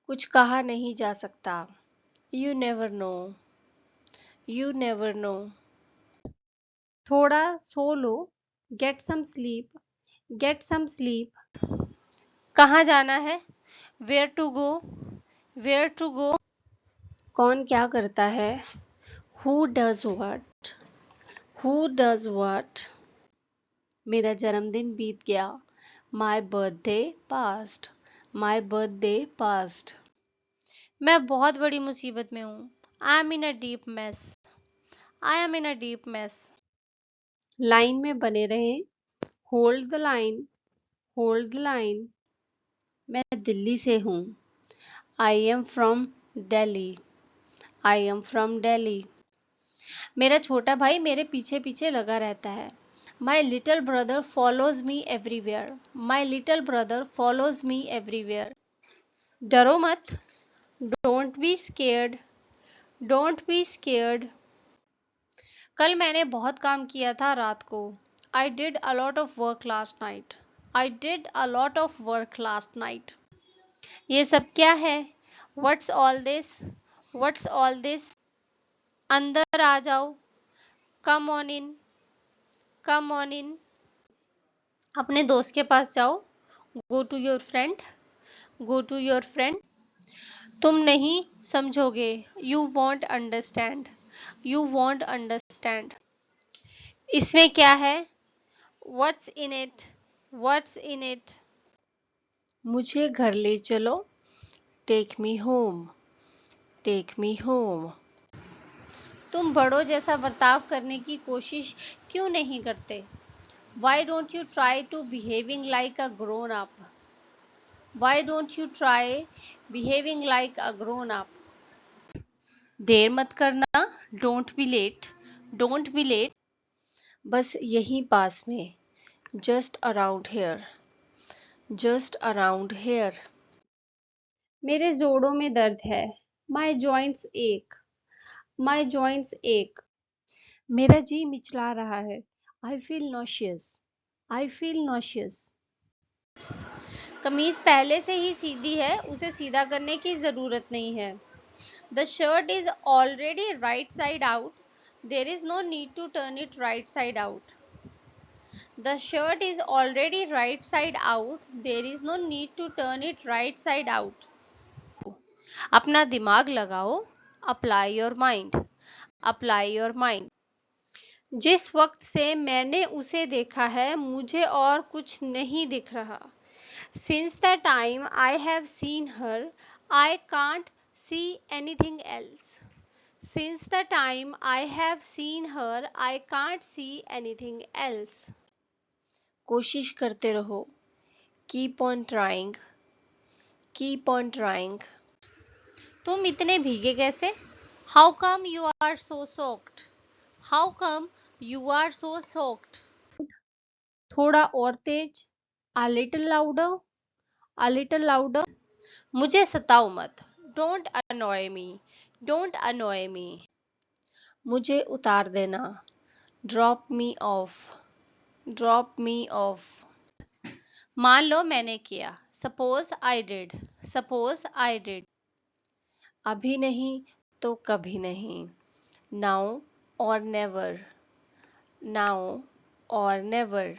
कुछ कहा नहीं जा सकता। You never know. You never know. थोड़ा सो लो। Get some sleep. Get some sleep. कहाँ जाना है? Where to go. Where to go. कौन क्या करता है? Who does what. Who does what. मेरा जन्मदिन बीत गया। My birthday past. My birthday past. मैं बहुत बड़ी मुसीबत में हूँ। I am in a deep mess. I am in a deep mess. Line में बने रहें। Hold the line. Hold the line. मैं दिल्ली से हूँ। I am from Delhi. I am from Delhi. मेरा छोटा भाई मेरे पीछे पीछे लगा रहता है। My little brother follows me everywhere. My little brother follows me everywhere. डरो मत। Don't be scared. Don't be scared. कल मैंने बहुत काम किया था रात को। I did a lot of work last night. I did a lot of work last night. ये सब क्या है? What's all this? What's all this? अंदर आ जाओ। Come on in. Come on in. अपने दोस्त के पास जाओ। Go to your friend. Go to your friend. तुम नहीं समझोगे। You won't understand. You won't understand. इसमें क्या है? What's in it? What's in it? मुझे घर ले चलो। Take me home. Take me home. तुम बड़ों जैसा बर्ताव करने की कोशिश क्यों नहीं करते? Why don't you try to behaving like a grown up? Why don't you try behaving like a grown up? देर मत करना। Don't be late. Don't be late. बस यहीं पास में। Just around here. Just around here. मेरे जोड़ों में दर्द है। माई जॉइंट्स एक। माई जॉइंट्स एक। मेरा जी मिचला रहा है। I feel nauseous. I feel nauseous. कमीज पहले से ही सीधी है, उसे सीधा करने की जरूरत नहीं है। The shirt is already right side out, there is no need to turn it right side out. The shirt is already right side out, there is no need to turn it right side out. अपना दिमाग लगाओ। Apply your mind. Apply your mind. जिस वक्त से मैंने उसे देखा है मुझे और कुछ नहीं दिख रहा। Since the time I have seen her, I can't see anything else. Since the time I have seen her, I can't see anything else. कोशिश करते रहो। Keep on trying. Keep on trying. तुम इतने भीगे कैसे? How come you are so soaked? How come you are so soaked? थोड़ा और तेज। A little louder. A little louder. मुझे सताओ मत। Don't annoy me. Don't annoy me. मुझे उतार देना। Drop me off. Drop me off. मान लो मैंने किया। Suppose I did. Suppose I did. अभी नहीं तो कभी नहीं। Now or never. Now or never.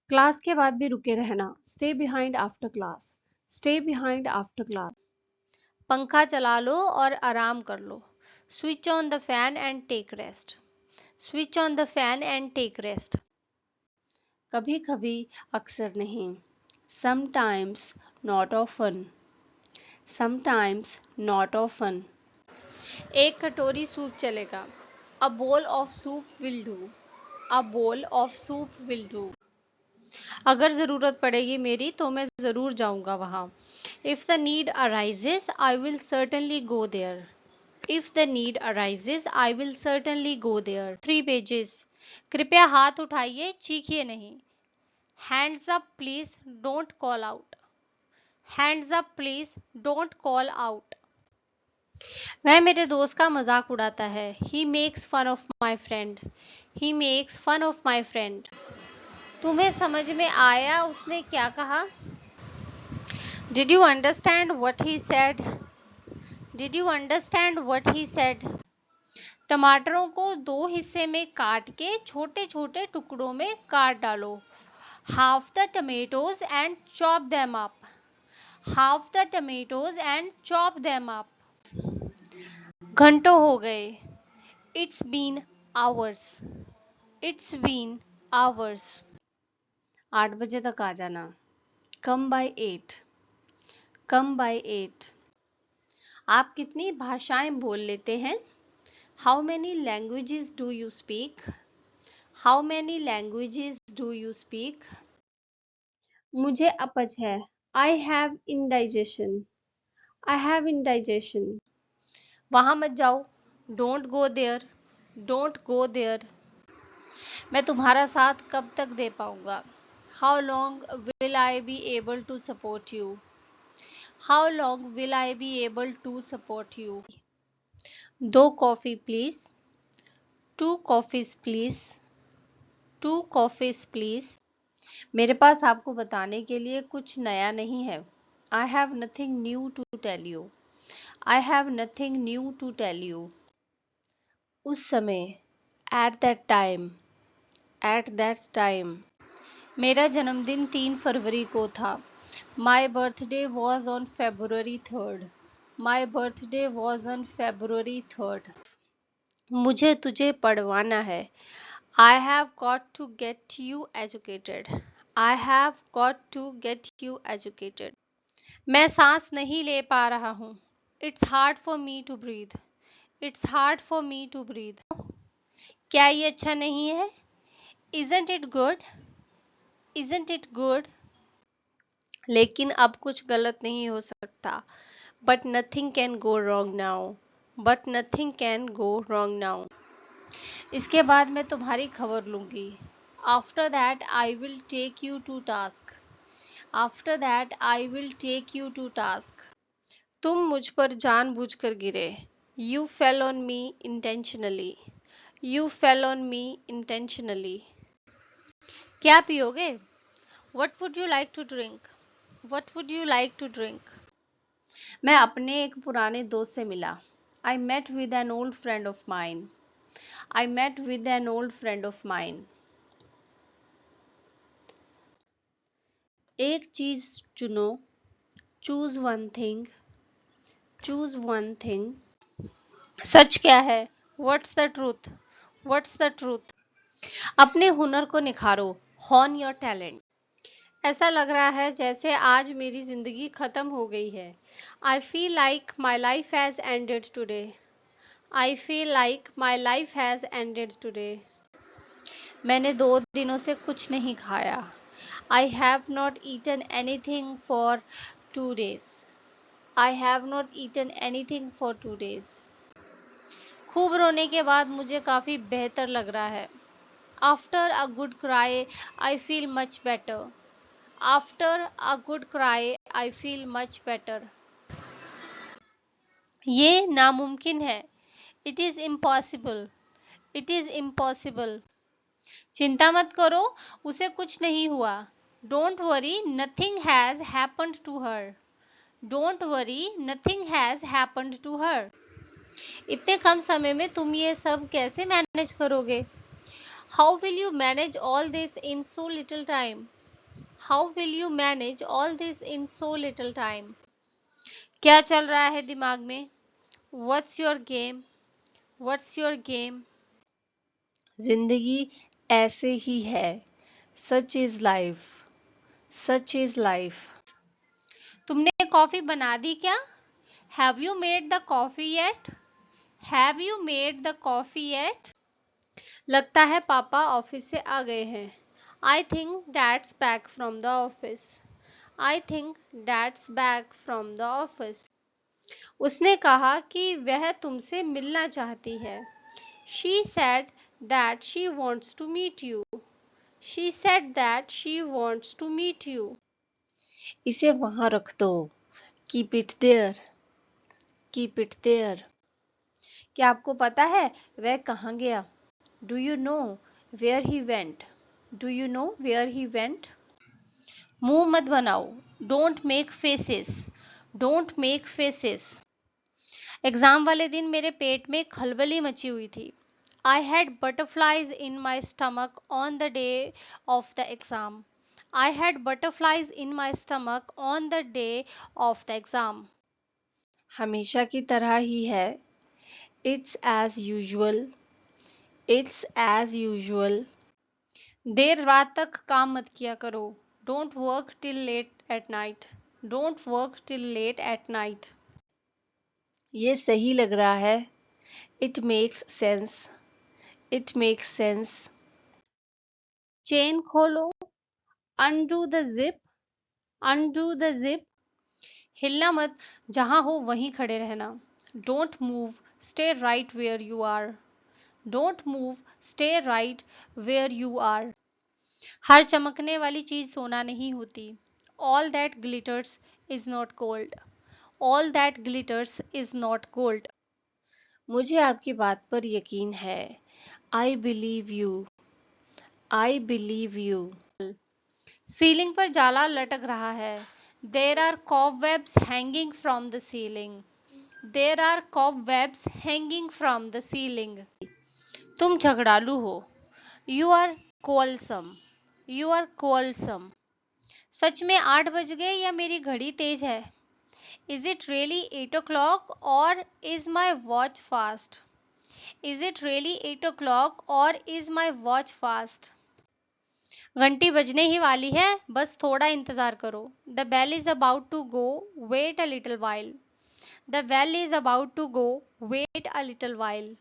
Class के बाद भी रुके रहना। Stay behind after class. Stay behind after class. पंखा चला लो और आराम कर लो। Switch on the fan and take rest. Switch on the fan and take rest. कभी कभी, अक्सर नहीं। Sometimes, not often. Sometimes, not often. एक कटोरी सूप चलेगा। A bowl of soup will do. A bowl of soup will do. अगर ज़रूरत पड़ेगी मेरी तो मैं ज़रूर जाऊंगा वहाँ। If the need arises I will certainly go there. If the need arises, I will certainly go there. 3 pages. कृपया हाथ उठाइए, चीखिए नहीं। Hands up, please. Don't call out. Hands up, please. Don't call out. वह मेरे दोस्त का मजाक उड़ाता है। He makes fun of my friend. He makes fun of my friend. तुम्हें समझ में आया उसने क्या कहा? Did you understand what he said? Did you understand what he said? टमाटरों को दो हिस्से में काट के छोटे छोटे टुकड़ों में काट डालो. Half the tomatoes and chop them up. Half the tomatoes and chop them up. घंटों हो गए. It's been hours. It's been hours. 8 बजे तक आ जाना. Come by 8. Come by 8. आप कितनी भाषाएं बोल लेते हैं? How many languages do you speak? How many languages do you speak? मुझे अपच है. I have indigestion. I have indigestion. वहां मत जाओ. Don't go there. Don't go there. मैं तुम्हारा साथ कब तक दे पाऊंगा? How long will I be able to support you? How long will I be able to support you? 2 coffee please. 2 coffees please. 2 coffees please. मेरे पास आपको बताने के लिए कुछ नया नहीं है. I have nothing new to tell you. I have nothing new to tell you. उस समय. At that time. At that time. मेरा जन्मदिन 3 फरवरी को था. My birthday was on February 3rd. My birthday was on February 3rd. मुझे तुझे पढ़वाना है. I have got to get you educated. I have got to get you educated. मैं सांस नहीं ले पा रहा हूँ. It's hard for me to breathe. It's hard for me to breathe. क्या ये अच्छा नहीं है? Isn't it good? Isn't it good? लेकिन अब कुछ गलत नहीं हो सकता. But nothing can go wrong now. But nothing can go wrong now. इसके बाद मैं तुम्हारी खबर लूंगी. After that I will take you to task. After that I will take you to task. तुम मुझ पर जानबूझकर गिरे. You fell on me intentionally. You fell on me intentionally. क्या पियोगे? What would you like to drink? What would you like to drink? मैं अपने एक पुराने दोस्त से मिला. I met with an old friend of mine. I met with an old friend of mine. एक चीज चुनो. Choose one thing. Choose one thing. सच क्या है? What's the truth? What's the truth? अपने हुनर को निखारो. Hone your talent. ऐसा लग रहा है जैसे आज मेरी जिंदगी खत्म हो गई है. I feel like my life has ended today. I feel like my life has ended today. मैंने 2 दिनों से कुछ नहीं खाया. I have not eaten anything for 2 days. I have not eaten anything for 2 days. खूब रोने के बाद मुझे काफी बेहतर लग रहा है. After a good cry, I feel much better. After a good cry, I feel much better. ये नामुमकिन है. It is impossible. It is impossible. चिंता मत करो, उसे कुछ नहीं हुआ. Don't worry, nothing has happened to her. Don't worry, nothing has happened to her. इतने कम समय में तुम ये सब कैसे मैनेज करोगे? How will you manage all this in so little time? How will you manage all this in so little time? क्या चल रहा है दिमाग में? What's your game? What's your game? जिंदगी ऐसे ही है. Such is life. Such is life. तुमने कॉफी बना दी क्या? Have you made the coffee yet? Have you made the coffee yet? लगता है पापा ऑफिस से आ गए हैं. I think dad's back from the office. I think dad's back from the office. उसने कहा कि वह तुमसे मिलना चाहती है. She said that she wants to meet you. She said that she wants to meet you. इसे वहां रख दो. Keep it there. Keep it there. क्या आपको पता है वह कहाँ गया? Do you know where he went? Do you know where he went? मुंह मत बनाओ, don't make faces, don't make faces. Exam वाले दिन मेरे पेट में खलबली मची हुई थी। I had butterflies in my stomach on the day of the exam. I had butterflies in my stomach on the day of the exam. हमेशा की तरह ही है। It's as usual, it's as usual. देर रात तक काम मत किया करो, don't work till late at night, don't work till late at night. ये सही लग रहा है, it makes sense, it makes sense. Chain खोलो, undo the zip, undo the zip. हिलना मत, जहां हो वहीं खड़े रहना। Don't move, stay right where you are, don't move, stay right where you are. हर चमकने वाली चीज सोना नहीं होती। All that glitters is not gold, all that glitters is not gold. मुझे आपकी बात पर यकीन है। आई believe you, I believe you. Ceiling पर जाला लटक रहा है। There are cobwebs hanging from the ceiling, there are cobwebs hanging from the ceiling. तुम झगड़ालू हो, you are quarrelsome, you are quarrelsome. सच में 8 बज गए या मेरी घड़ी तेज है? इज इट रियली 8 o'clock और is my watch fast? Is it really 8 o'clock और इज माई वॉच फास्ट? घंटी बजने ही वाली है, बस थोड़ा इंतजार करो। The bell is about to go, wait a little while, the bell is about to go, wait a little while.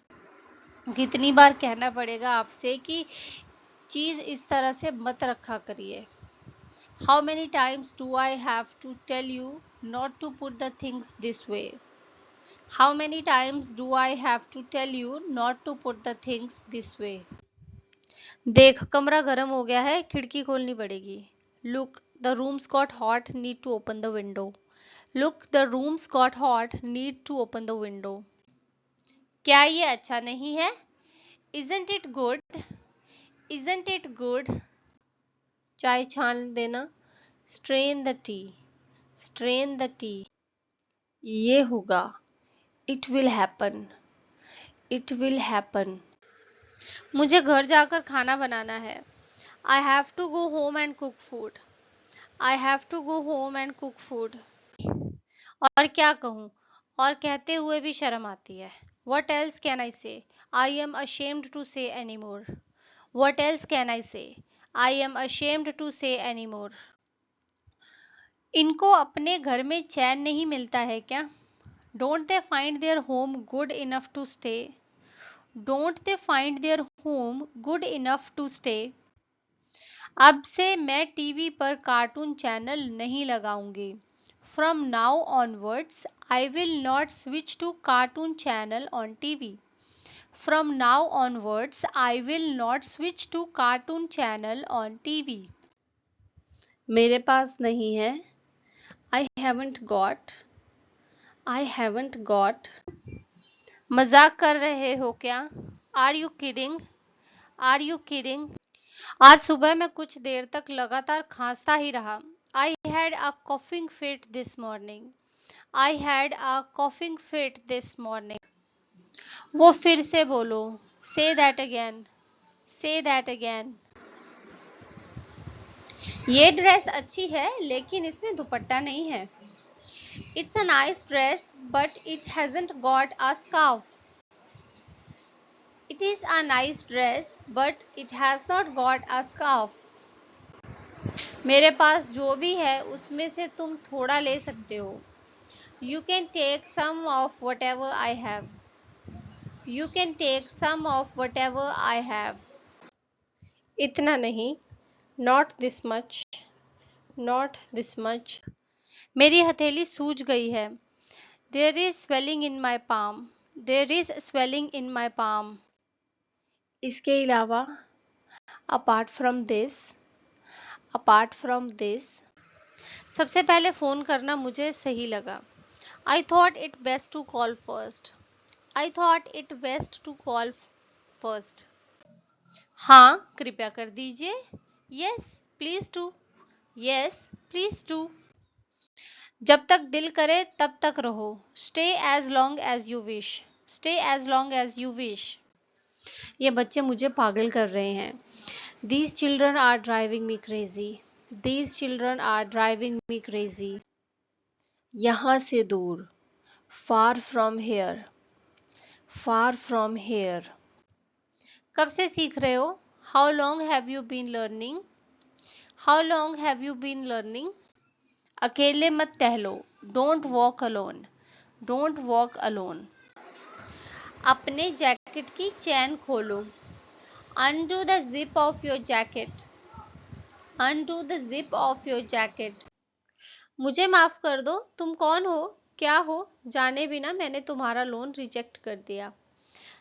कितनी बार कहना पड़ेगा आपसे कि चीज इस तरह से मत रखा करिए। How many times do I have to tell you not to put the things this way? How many times do I have to tell you not to put the things this way? देख, कमरा गर्म हो गया है, खिड़की खोलनी पड़ेगी। Look, the room's got hot, need to open the window. Look, the room's got hot, need to open the window. क्या ये अच्छा नहीं है? Isn't it good? Isn't it good? चाय छान देना। Strain the tea, strain the tea. ये होगा, it will happen, it will happen. मुझे घर जाकर खाना बनाना है। I have to go home and cook food, I have to go home and cook food. और क्या कहूँ, और कहते हुए भी शर्म आती है। वट एल्स कैन आई से, आई एम अशेम्ड टू से any more, what else can I से, आई एम अशेम्ड टू से एनी मोर। इनको अपने घर में चैन नहीं मिलता है क्या? Don't they find their home good enough to stay? Don't they find their home good enough to stay? अब से मैं टीवी पर कार्टून चैनल नहीं लगाऊंगी। From now onwards, I will not switch to cartoon channel on TV. From now onwards, I will not switch to cartoon channel on TV. मेरे पास नहीं है। I haven't got, I haven't got। मजाक कर रहे हो क्या? Are you kidding, are you kidding? आज सुबह मैं कुछ देर तक लगातार खांसता ही रहा। I had a coughing fit this morning, I had a coughing fit this morning. वो फिर से बोलो, say that again, say that again. ये ड्रेस अच्छी है लेकिन इसमें दुपट्टा नहीं है। It's a nice dress but it hasn't got a scarf. It is a nice dress, but it has not got a scarf. मेरे पास जो भी है उसमें से तुम थोड़ा ले सकते हो। You can take some of whatever I have. You can take some of whatever I have. इतना नहीं, not this much, not this much. मेरी हथेली सूज गई है। There is swelling in my palm. There is swelling in my palm. इसके अलावा, apart from this, apart from this। सबसे पहले फ़ोन करना मुझे सही लगा। I thought it best to call first, I thought it best to call first. हाँ, कृपया कर दीजिए। Yes please do, Yes, please do. जब तक दिल करे तब तक रहो. Stay as long as you wish. Stay as long as you wish. ये बच्चे मुझे पागल कर रहे हैं. These children are driving me crazy. These children are driving me crazy. यहाँ से दूर. Far from here. Far from here. कब से सीख रहे हो? How long have you been learning? How long have you been learning? अकेले मत टहलो. Don't walk alone. Don't walk alone. अपने जैकेट की चैन खोलो. Undo the zip of your jacket. Undo the zip of your jacket. मुझे माफ कर दो. तुम कौन हो? क्या हो? जाने बिना मैंने तुम्हारा लोन रिजेक्ट कर दिया.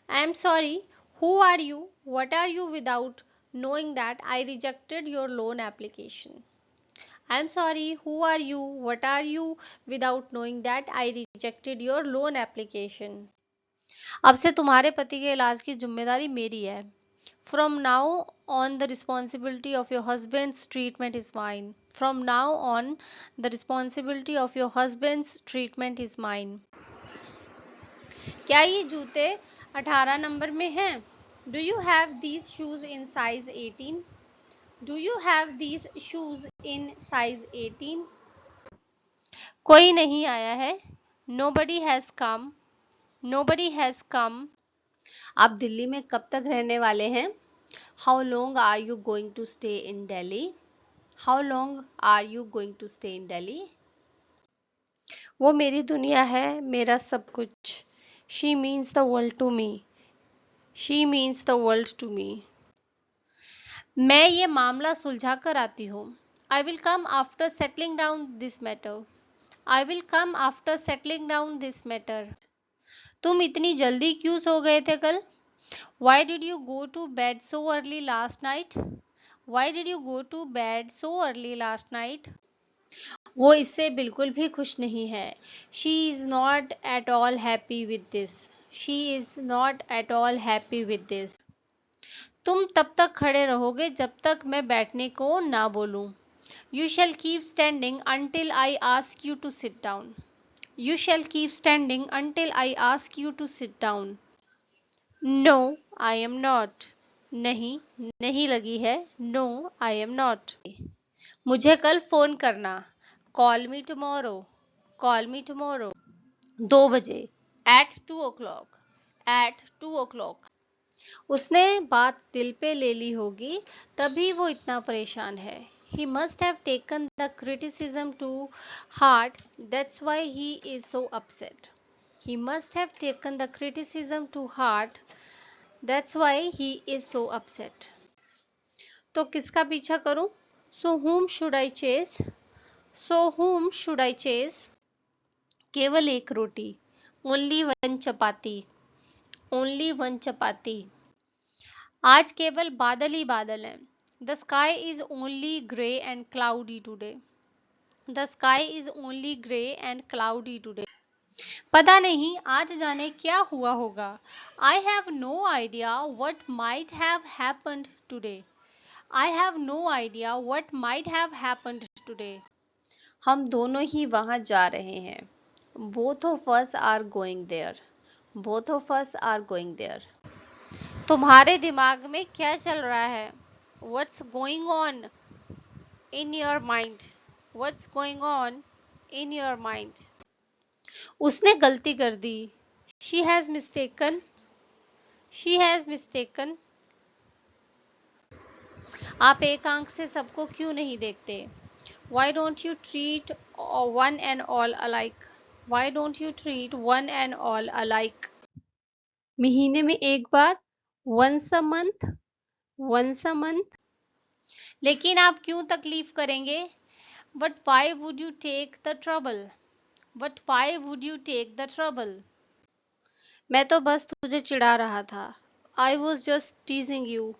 I am sorry. Who are you? What are you without knowing that I rejected your loan application? I am sorry. Who are you? What are you without knowing that I rejected your loan application? अब से तुम्हारे पति के इलाज की जिम्मेदारी मेरी है. From now on the responsibility of your husband's treatment is mine. From now on the responsibility of your husband's treatment is mine. क्या ये जूते 18 नंबर में हैं? Do you have these shoes in size 18? Do you have these shoes in size 18? कोई नहीं आया है. Nobody has come. Nobody has come. आप दिल्ली में कब तक रहने वाले हैं? How long are you going to stay in Delhi? How long are you going to stay in Delhi? वो मेरी दुनिया है, मेरा सब कुछ. She means the world to me. She means the world to me. मैं ये मामला सुलझा कर आती हूँ. I will come after settling down this matter. I will come after settling down this matter. तुम इतनी जल्दी क्यों सो गए थे कल? Why did you go to bed so early last night? Why did you go to bed so early last night? वो इससे बिल्कुल भी खुश नहीं है. She is not at all happy with this. She is not at all happy with this. तुम तब तक खड़े रहोगे जब तक मैं बैठने को ना बोलूं. You shall keep standing until I ask you to sit down. You shall keep standing until I ask you to sit down. No, I am not. नहीं, नहीं लगी है. No, I am not. मुझे कल फोन करना. Call me tomorrow. Call me tomorrow. 2 बजे. At 2 o'clock. At 2 o'clock. उसने बात दिल पे ले ली होगी तभी वो इतना परेशान है. He must have taken the criticism to heart. That's why he is so upset. He must have taken the criticism to heart. That's why he is so upset. तो किसका पीछा करूं? So whom should I chase? So whom should I chase? केवल एक रोटी. Only one chapati. Only one chapati. आज केवल बादल ही बादल हैं. The sky is only grey and cloudy today. The sky is only grey and cloudy today. पता नहीं आज जाने क्या हुआ होगा. I have no idea what might have happened today. I have no idea what might have happened today. हम दोनों ही वहां जा रहे हैं. Both of us are going there. Both of us are going there. तुम्हारे दिमाग में क्या चल रहा है? What's going on in your mind? What's going on in your mind? उसने गलती कर दी. She has mistaken. She has mistaken. आप एक आंख से सबको क्यों नहीं देखते? Why don't you treat one and all alike? Why don't you treat one and all alike? महीने में एक बार. Once a month. Once a month. लेकिन आप क्यों तकलीफ करेंगे? But why would you take the trouble? But why would you take the trouble? मैं तो बस तुझे चिढ़ा रहा था. I was just teasing you.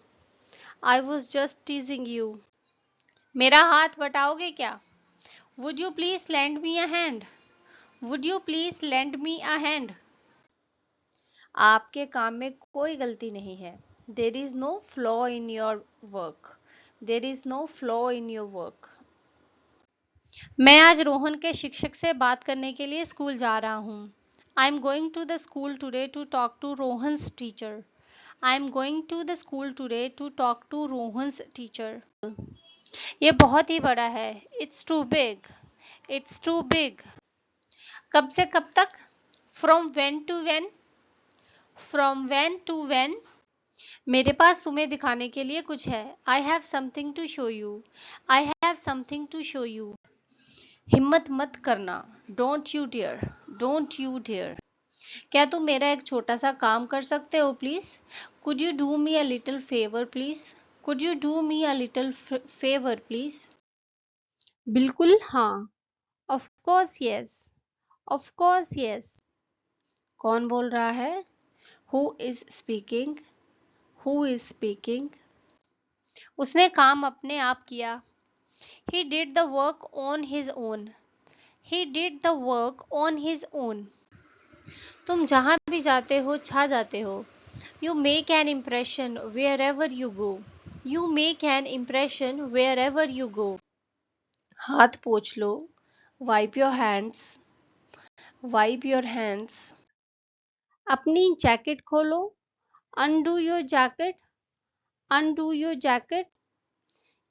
I was just teasing you. मेरा हाथ बटाओगे क्या? Would you please lend me a hand? Would you please lend me a hand? आपके काम में कोई गलती नहीं है. There is no flaw in your work. There is no flaw in your work. मैं आज रोहन के शिक्षक से बात करने के लिए स्कूल जा रहा हूँ. I am going to the school today to talk to Rohan's teacher. I am going to the school today to talk to Rohan's teacher. ये बहुत ही बड़ा है. It's too big. It's too big. कब से कब तक? From when to when. From when to when. मेरे पास तुम्हें दिखाने के लिए कुछ है. I have something to show you. I have something to show you. हिम्मत मत करना. Don't you dare. Don't you dare. क्या तुम मेरा एक छोटा सा काम कर सकते हो please? Could you do me a little favour please? Could you do me a little favour please? बिल्कुल हाँ. Of course yes. Of course yes. कौन बोल रहा है? Who is speaking? Who is speaking? उसने काम अपने आप किया. He did the work on his own. He did the work on his own. तुम जहां भी जाते हो छा जाते हो. You make an impression wherever you go. You make an impression wherever you go. हाथ पोंछ लो. Wipe your hands. Wipe your hands. अपनी जैकेट खोलो. Undo your jacket. Undo your jacket.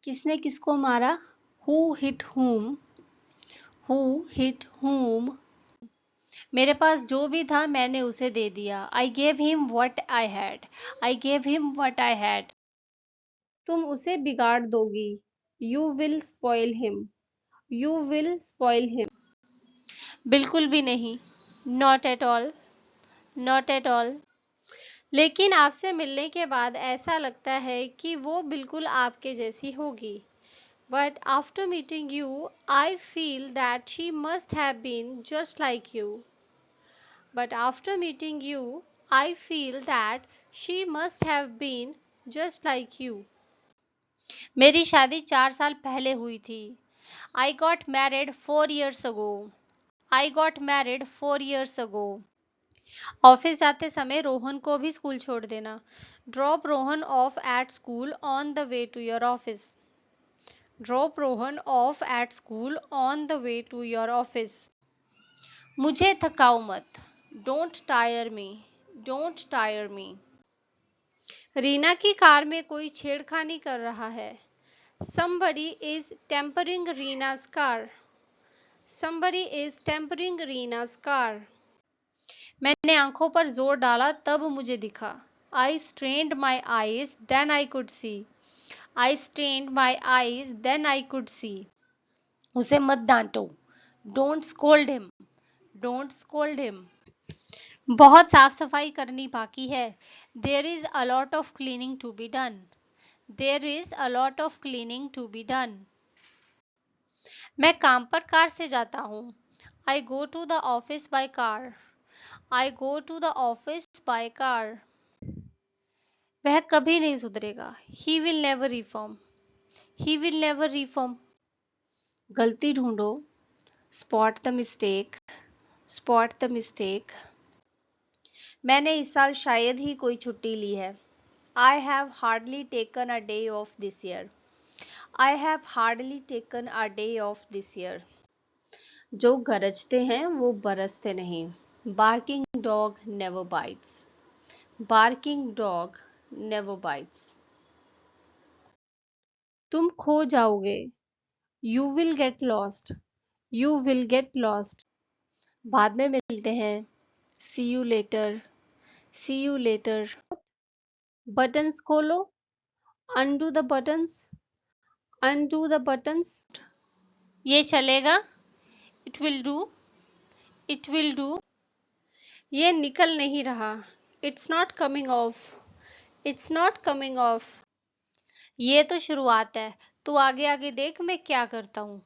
किसने किसको मारा? Who hit whom? Who hit whom? मेरे पास जो भी था मैंने उसे दे दिया. I gave him what I had. I gave him what I had. तुम उसे बिगाड़ दोगी. You will spoil him. You will spoil him. बिल्कुल भी नहीं. Not at all. Not at all. लेकिन आपसे मिलने के बाद ऐसा लगता है कि वो बिल्कुल आपके जैसी होगी. But after meeting you I feel that she must have been just like you. But after meeting you, I feel that she must have been just like you. मेरी शादी 4 साल पहले हुई थी. I got married 4 years ago. I got married 4 years ago. Office जाते समय रोहन को भी स्कूल छोड़ देना. Drop Rohan off at school on the way to your office. Drop Rohan off at school on the way to your office. मुझे थकाओ मत. Don't tire me. Don't tire me. Reena की car में कोई छेड़खानी कर रहा है. Somebody is tampering Reena's car. Somebody is tampering Reena's car. मैंने आंखों पर जोर डाला तब मुझे दिखा. I strained my eyes then I could see. I strained my eyes then I could see. उसे मत डांटो. Don't scold him. Don't scold him. बहुत साफ सफाई करनी बाकी है. There is a lot of cleaning to be done. There is a lot of cleaning to be done. मैं काम पर कार से जाता हूँ. I go to the office by car. I go to the office by car. वह कभी नहीं सुधरेगा. He will never reform. He will never reform. गलती ढूंढो. Spot the mistake. Spot the mistake. मैंने इस साल शायद ही कोई छुट्टी ली है. I have hardly taken a day off this year. I have hardly taken a day off this year. जो गरजते हैं वो बरसते नहीं. Barking dog never bites. Barking dog never bites. तुम खो जाओगे. You will get lost. You will get lost. बाद में मिलते हैं. See you later. See you later. Buttons खोलो. Undo the buttons. Undo the buttons. ये चलेगा. It will do. It will do. ये निकल नहीं रहा. It's not coming off. It's not coming off. ये तो शुरुआत है. तू आगे आगे देख मैं क्या करता हूँ.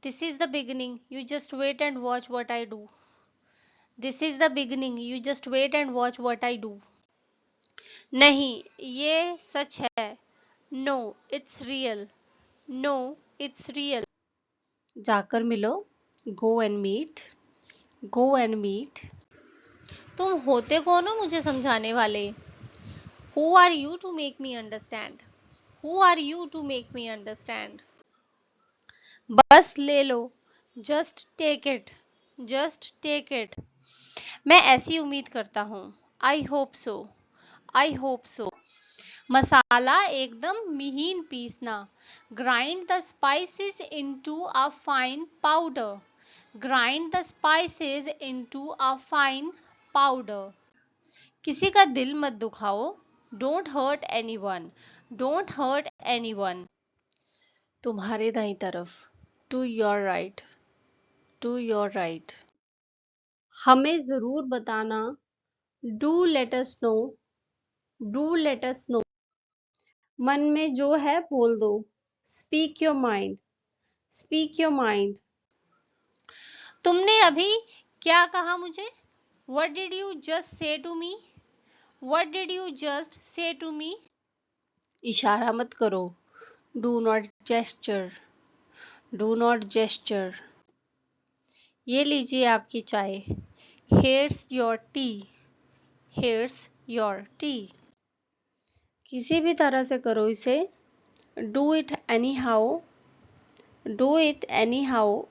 This is the beginning. You just wait and watch what I do. This is the beginning. You just wait and watch what I do. नहीं, ये सच है. No, it's real. No, it's real. जाकर मिलो. Go and meet. Go and meet. तुम होते कौन हो मुझे समझाने वाले? Who are you to make me understand? Who are you to make me understand? बस ले लो, just take it, just take it. मैं ऐसी उम्मीद करता हूँ, I hope so, I hope so. मसाला एकदम महीन पीसना, grind the spices into a fine powder, grind the spices into a fine powder. किसी का दिल मत दुखाओ, don't hurt anyone, don't hurt anyone. तुम्हारे दाई तरफ, to your right, to your right. हमें जरूर बताना, do let us know, do let us know. मन में जो है बोल दो, speak your mind, speak your mind. तुमने अभी क्या कहा मुझे? What did you just say to me? What did you just say to me? इशारा मत करो, do not gesture, do not gesture. ये लीजिए आपकी चाय, hairs your T, hairs your T. किसी भी तरह से करो इसे, do it any how, do it any how.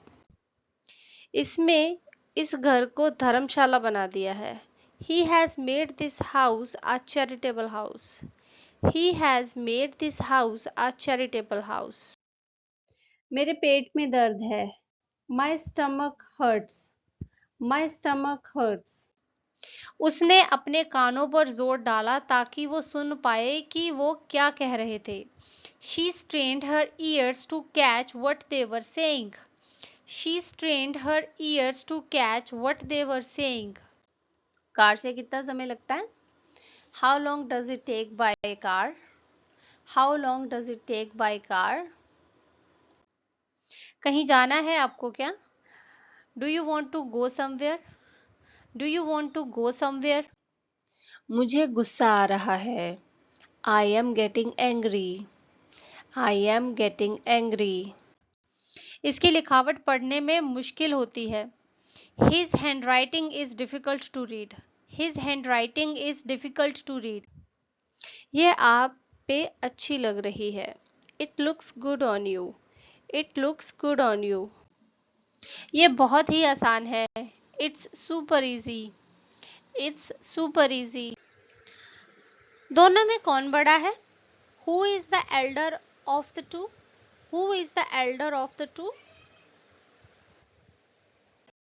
इसमें इस घर को धर्मशाला बना दिया है। He has made this house a charitable house. He has made this house a charitable house. मेरे पेट में दर्द है, My stomach hurts. My stomach hurts. उसने अपने कानों पर जोर डाला ताकि वो सुन पाए कि वो क्या कह रहे थे। She strained her ears to catch what they were saying. She strained her ears to catch what they were saying. Car से कितना समय लगता है? How long does it take by car? How long does it take by car? कहीं जाना है आपको क्या? Do you want to go somewhere? Do you want to go somewhere? मुझे गुस्सा आ रहा है। I am getting angry. I am getting angry. इसकी लिखावट पढ़ने में मुश्किल होती है। His handwriting is difficult to read. His handwriting is difficult to read. यह आप पे अच्छी लग रही है। It looks good on you. It looks good on you. ये बहुत ही आसान है। It's super easy. It's super easy. दोनों में कौन बड़ा है? Who is the elder of the two? Who is the elder of the two?